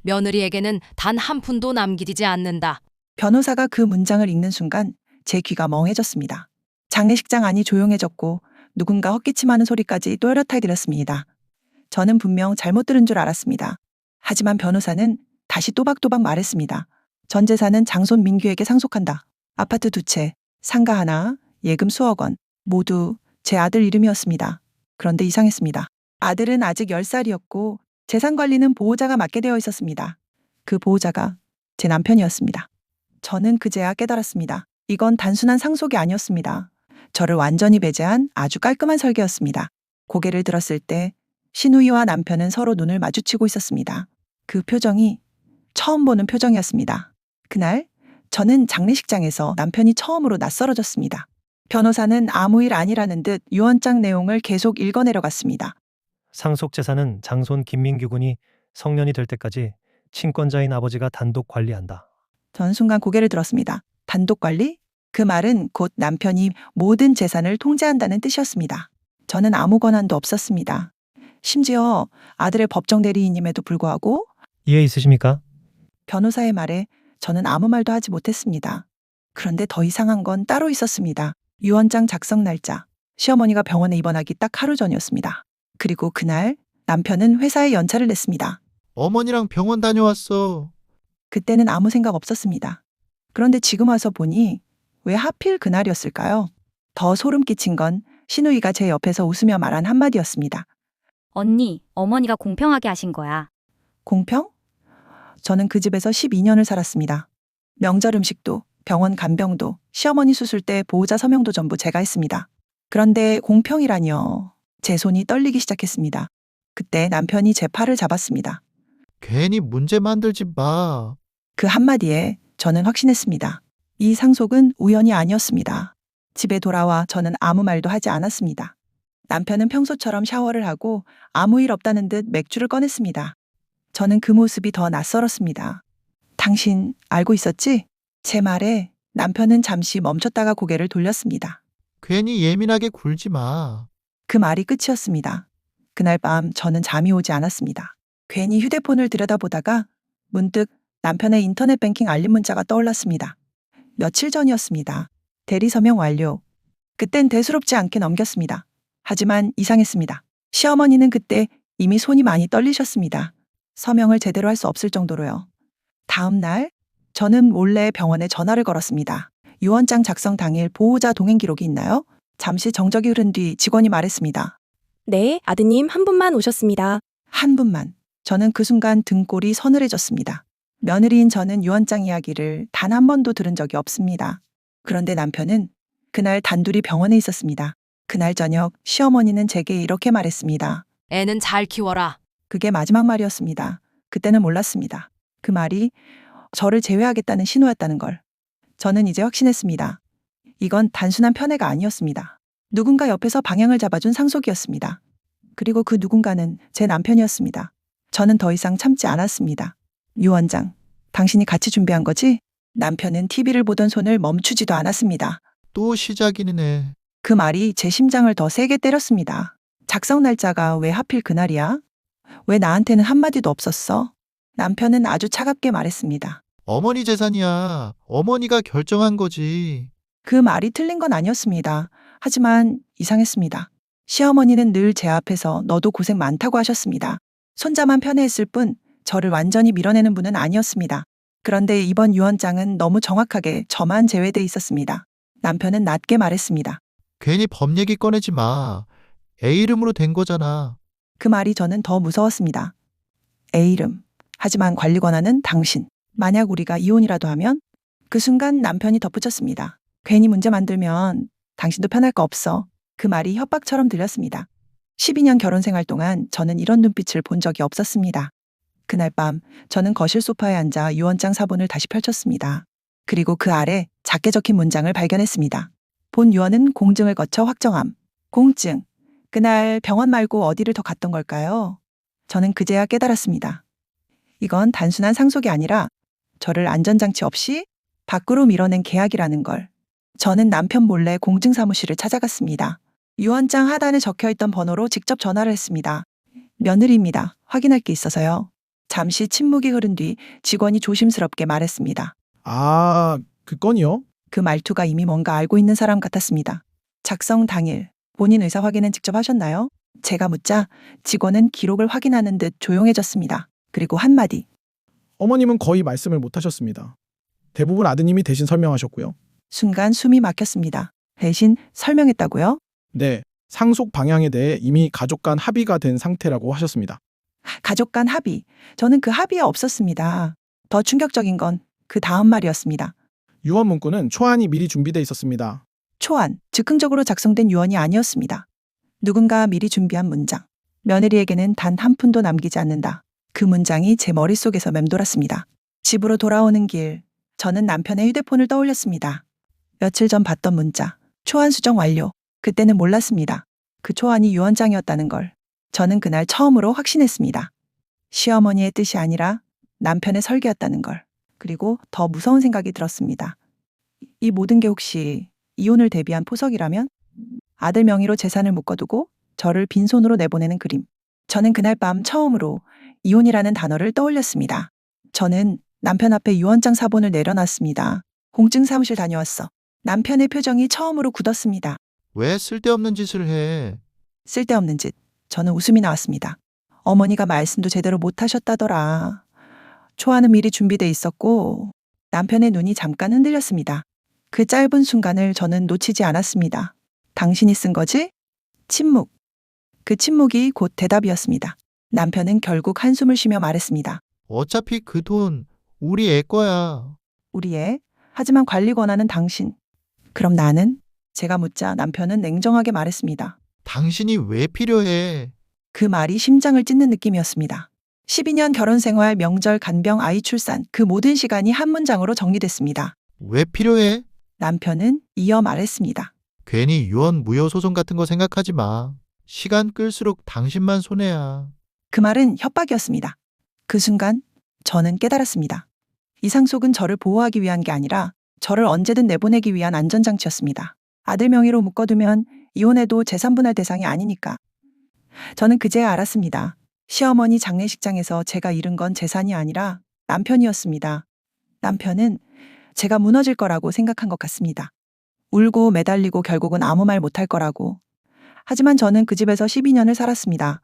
며느리에게는 단 한 푼도 남기지 않는다. 변호사가 그 문장을 읽는 순간 제 귀가 멍해졌습니다. 장례식장 안이 조용해졌고 누군가 헛기침하는 소리까지 또렷하게 들렸습니다. 저는 분명 잘못 들은 줄 알았습니다. 하지만 변호사는 다시 또박또박 말했습니다. 전 재산은 장손 민규에게 상속한다. 아파트 2채, 상가 하나, 예금 수억 원, 모두 제 아들 이름이었습니다. 그런데 이상했습니다. 아들은 아직 10살이었고 재산 관리는 보호자가 맡게 되어 있었습니다. 그 보호자가 제 남편이었습니다. 저는 그제야 깨달았습니다. 이건 단순한 상속이 아니었습니다. 저를 완전히 배제한 아주 깔끔한 설계였습니다. 고개를 들었을 때 신우이와 남편은 서로 눈을 마주치고 있었습니다. 그 표정이 처음 보는 표정이었습니다. 그날 저는 장례식장에서 남편이 처음으로 낯설어졌습니다. 변호사는 아무 일 아니라는 듯 유언장 내용을 계속 읽어내려갔습니다. 상속 재산은 장손 김민규 군이 성년이 될 때까지 친권자인 아버지가 단독 관리한다. 전 순간 고개를 들었습니다. 단독 관리? 그 말은 곧 남편이 모든 재산을 통제한다는 뜻이었습니다. 저는 아무 권한도 없었습니다. 심지어 아들의 법정 대리인임에도 불구하고 이해 있으십니까? 변호사의 말에 저는 아무 말도 하지 못했습니다. 그런데 더 이상한 건 따로 있었습니다. 유언장 작성 날짜. 시어머니가 병원에 입원하기 딱 하루 전이었습니다. 그리고 그날 남편은 회사에 연차를 냈습니다. 어머니랑 병원 다녀왔어. 그때는 아무 생각 없었습니다. 그런데 지금 와서 보니 왜 하필 그날이었을까요? 더 소름 끼친 건 신우이가 제 옆에서 웃으며 말한 한마디였습니다. 언니, 어머니가 공평하게 하신 거야. 공평? 저는 그 집에서 12년을 살았습니다. 명절 음식도, 병원 간병도, 시어머니 수술 때 보호자 서명도 전부 제가 했습니다. 그런데 공평이라니요. 제 손이 떨리기 시작했습니다. 그때 남편이 제 팔을 잡았습니다. 괜히 문제 만들지 마. 그 한마디에 저는 확신했습니다. 이 상속은 우연이 아니었습니다. 집에 돌아와 저는 아무 말도 하지 않았습니다. 남편은 평소처럼 샤워를 하고 아무 일 없다는 듯 맥주를 꺼냈습니다. 저는 그 모습이 더 낯설었습니다. 당신 알고 있었지? 제 말에 남편은 잠시 멈췄다가 고개를 돌렸습니다. 괜히 예민하게 굴지 마. 그 말이 끝이었습니다. 그날 밤 저는 잠이 오지 않았습니다. 괜히 휴대폰을 들여다보다가 문득 남편의 인터넷 뱅킹 알림 문자가 떠올랐습니다. 며칠 전이었습니다. 대리 서명 완료. 그땐 대수롭지 않게 넘겼습니다. 하지만 이상했습니다. 시어머니는 그때 이미 손이 많이 떨리셨습니다. 서명을 제대로 할 수 없을 정도로요. 다음 날 저는 몰래 병원에 전화를 걸었습니다. 유언장 작성 당일 보호자 동행 기록이 있나요? 잠시 정적이 흐른 뒤 직원이 말했습니다. 네, 아드님 한 분만 오셨습니다. 한 분만. 저는 그 순간 등골이 서늘해졌습니다. 며느리인 저는 유언장 이야기를 단 한 번도 들은 적이 없습니다. 그런데 남편은 그날 단둘이 병원에 있었습니다. 그날 저녁 시어머니는 제게 이렇게 말했습니다. 애는 잘 키워라. 그게 마지막 말이었습니다. 그때는 몰랐습니다. 그 말이 저를 제외하겠다는 신호였다는 걸. 저는 이제 확신했습니다. 이건 단순한 편애가 아니었습니다. 누군가 옆에서 방향을 잡아준 상속이었습니다. 그리고 그 누군가는 제 남편이었습니다. 저는 더 이상 참지 않았습니다. 유언장, 당신이 같이 준비한 거지? 남편은 TV를 보던 손을 멈추지도 않았습니다. 또 시작이네. 그 말이 제 심장을 더 세게 때렸습니다. 작성 날짜가 왜 하필 그날이야? 왜 나한테는 한마디도 없었어? 남편은 아주 차갑게 말했습니다. 어머니 재산이야. 어머니가 결정한 거지. 그 말이 틀린 건 아니었습니다. 하지만 이상했습니다. 시어머니는 늘 제 앞에서 너도 고생 많다고 하셨습니다. 손자만 편애했을 뿐 저를 완전히 밀어내는 분은 아니었습니다. 그런데 이번 유언장은 너무 정확하게 저만 제외돼 있었습니다. 남편은 낮게 말했습니다. 괜히 법 얘기 꺼내지 마. 애 이름으로 된 거잖아. 그 말이 저는 더 무서웠습니다. 애 이름. 하지만 관리 권한은 당신. 만약 우리가 이혼이라도 하면? 그 순간 남편이 덧붙였습니다. 괜히 문제 만들면 당신도 편할 거 없어. 그 말이 협박처럼 들렸습니다. 12년 결혼 생활 동안 저는 이런 눈빛을 본 적이 없었습니다. 그날 밤 저는 거실 소파에 앉아 유언장 사본을 다시 펼쳤습니다. 그리고 그 아래 작게 적힌 문장을 발견했습니다. 본 유언은 공증을 거쳐 확정함. 공증. 그날 병원 말고 어디를 더 갔던 걸까요? 저는 그제야 깨달았습니다. 이건 단순한 상속이 아니라 저를 안전장치 없이 밖으로 밀어낸 계약이라는 걸. 저는 남편 몰래 공증사무실을 찾아갔습니다. 유언장 하단에 적혀있던 번호로 직접 전화를 했습니다. 며느리입니다. 확인할 게 있어서요. 잠시 침묵이 흐른 뒤 직원이 조심스럽게 말했습니다. 아, 그 건이요? 그 말투가 이미 뭔가 알고 있는 사람 같았습니다. 작성 당일 본인 의사 확인은 직접 하셨나요? 제가 묻자 직원은 기록을 확인하는 듯 조용해졌습니다. 그리고 한마디. 어머님은 거의 말씀을 못 하셨습니다. 대부분 아드님이 대신 설명하셨고요. 순간 숨이 막혔습니다. 대신 설명했다고요? 네, 상속 방향에 대해 이미 가족 간 합의가 된 상태라고 하셨습니다. 가족 간 합의. 저는 그 합의에 없었습니다. 더 충격적인 건 그 다음 말이었습니다. 유언 문구는 초안이 미리 준비돼 있었습니다. 초안, 즉흥적으로 작성된 유언이 아니었습니다. 누군가 미리 준비한 문장. 며느리에게는 단 한 푼도 남기지 않는다. 그 문장이 제 머릿속에서 맴돌았습니다. 집으로 돌아오는 길, 저는 남편의 휴대폰을 떠올렸습니다. 며칠 전 봤던 문자. 초안 수정 완료. 그때는 몰랐습니다. 그 초안이 유언장이었다는 걸. 저는 그날 처음으로 확신했습니다. 시어머니의 뜻이 아니라 남편의 설계였다는 걸. 그리고 더 무서운 생각이 들었습니다. 이 모든 게 혹시 이혼을 대비한 포석이라면? 아들 명의로 재산을 묶어두고 저를 빈손으로 내보내는 그림. 저는 그날 밤 처음으로 이혼이라는 단어를 떠올렸습니다. 저는 남편 앞에 유언장 사본을 내려놨습니다. 공증 사무실 다녀왔어. 남편의 표정이 처음으로 굳었습니다. 왜 쓸데없는 짓을 해? 쓸데없는 짓. 저는 웃음이 나왔습니다. 어머니가 말씀도 제대로 못하셨다더라. 초안은 미리 준비돼 있었고 남편의 눈이 잠깐 흔들렸습니다. 그 짧은 순간을 저는 놓치지 않았습니다. 당신이 쓴 거지? 침묵. 그 침묵이 곧 대답이었습니다. 남편은 결국 한숨을 쉬며 말했습니다. 어차피 그 돈 우리 애 거야. 우리 애. 하지만 관리 권한은 당신. 그럼 나는? 제가 묻자 남편은 냉정하게 말했습니다. 당신이 왜 필요해? 그 말이 심장을 찢는 느낌이었습니다. 12년 결혼 생활, 명절, 간병, 아이 출산, 그 모든 시간이 한 문장으로 정리됐습니다. 왜 필요해? 남편은 이어 말했습니다. 괜히 유언 무효 소송 같은 거 생각하지 마. 시간 끌수록 당신만 손해야. 그 말은 협박이었습니다. 그 순간 저는 깨달았습니다. 이 상속은 저를 보호하기 위한 게 아니라 저를 언제든 내보내기 위한 안전장치였습니다. 아들 명의로 묶어두면 이혼해도 재산분할 대상이 아니니까. 저는 그제야 알았습니다. 시어머니 장례식장에서 제가 잃은 건 재산이 아니라 남편이었습니다. 남편은 제가 무너질 거라고 생각한 것 같습니다. 울고 매달리고 결국은 아무 말 못할 거라고. 하지만 저는 그 집에서 12년을 살았습니다.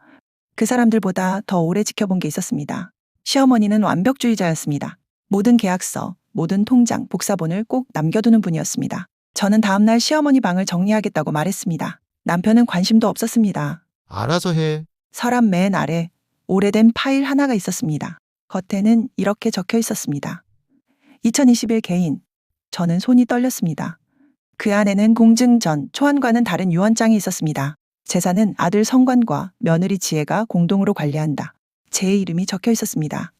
그 사람들보다 더 오래 지켜본 게 있었습니다. 시어머니는 완벽주의자였습니다. 모든 계약서, 모든 통장, 복사본을 꼭 남겨두는 분이었습니다. 저는 다음날 시어머니 방을 정리하겠다고 말했습니다. 남편은 관심도 없었습니다. 알아서 해. 서랍 맨 아래 오래된 파일 하나가 있었습니다. 겉에는 이렇게 적혀 있었습니다. 2021 개인. 저는 손이 떨렸습니다. 그 안에는 공증 전 초안과는 다른 유언장이 있었습니다. 재산은 아들 성관과 며느리 지혜가 공동으로 관리한다. 제 이름이 적혀 있었습니다.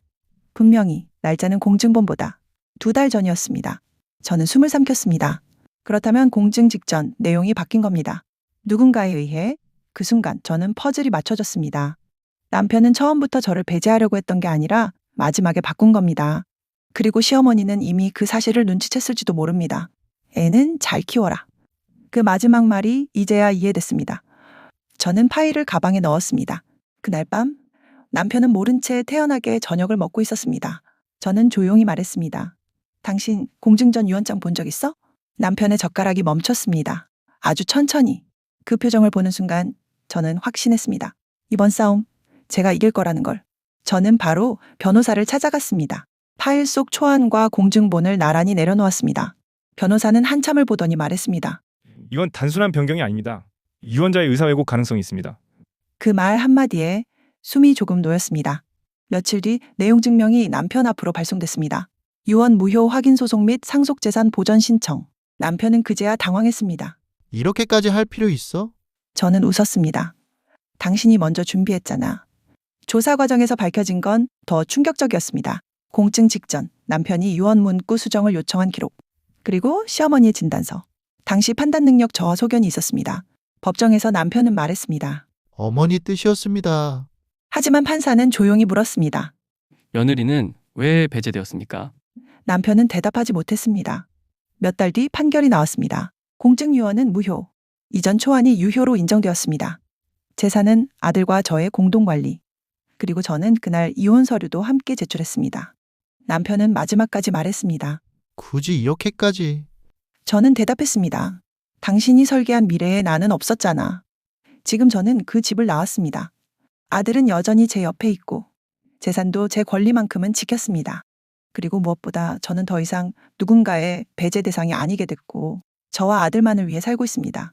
분명히 날짜는 공증본보다 2달 전이었습니다. 저는 숨을 삼켰습니다. 그렇다면 공증 직전 내용이 바뀐 겁니다. 누군가에 의해 그 순간 저는 퍼즐이 맞춰졌습니다. 남편은 처음부터 저를 배제하려고 했던 게 아니라 마지막에 바꾼 겁니다. 그리고 시어머니는 이미 그 사실을 눈치챘을지도 모릅니다. 애는 잘 키워라. 그 마지막 말이 이제야 이해됐습니다. 저는 파일을 가방에 넣었습니다. 그날 밤 남편은 모른 채 태연하게 저녁을 먹고 있었습니다. 저는 조용히 말했습니다. 당신 공증 전 유언장 본 적 있어? 남편의 젓가락이 멈췄습니다. 아주 천천히. 그 표정을 보는 순간 저는 확신했습니다. 이번 싸움 제가 이길 거라는 걸. 저는 바로 변호사를 찾아갔습니다. 파일 속 초안과 공증본을 나란히 내려놓았습니다. 변호사는 한참을 보더니 말했습니다. 이건 단순한 변경이 아닙니다. 유언자의 의사 왜곡 가능성이 있습니다. 그 말 한마디에 숨이 조금 놓였습니다. 며칠 뒤 내용 증명이 남편 앞으로 발송됐습니다. 유언 무효 확인 소송 및 상속재산 보전 신청. 남편은 그제야 당황했습니다. 이렇게까지 할 필요 있어? 저는 웃었습니다. 당신이 먼저 준비했잖아. 조사 과정에서 밝혀진 건 더 충격적이었습니다. 공증 직전 남편이 유언 문구 수정을 요청한 기록. 그리고 시어머니의 진단서. 당시 판단 능력 저하 소견이 있었습니다. 법정에서 남편은 말했습니다. 어머니 뜻이었습니다. 하지만 판사는 조용히 물었습니다. 며느리는 왜 배제되었습니까? 남편은 대답하지 못했습니다. 몇 달 뒤 판결이 나왔습니다. 공증 유언은 무효. 이전 초안이 유효로 인정되었습니다. 재산은 아들과 저의 공동관리. 그리고 저는 그날 이혼 서류도 함께 제출했습니다. 남편은 마지막까지 말했습니다. 굳이 이렇게까지. 저는 대답했습니다. 당신이 설계한 미래에 나는 없었잖아. 지금 저는 그 집을 나왔습니다. 아들은 여전히 제 옆에 있고 재산도 제 권리만큼은 지켰습니다. 그리고 무엇보다 저는 더 이상 누군가의 배제 대상이 아니게 됐고 저와 아들만을 위해 살고 있습니다.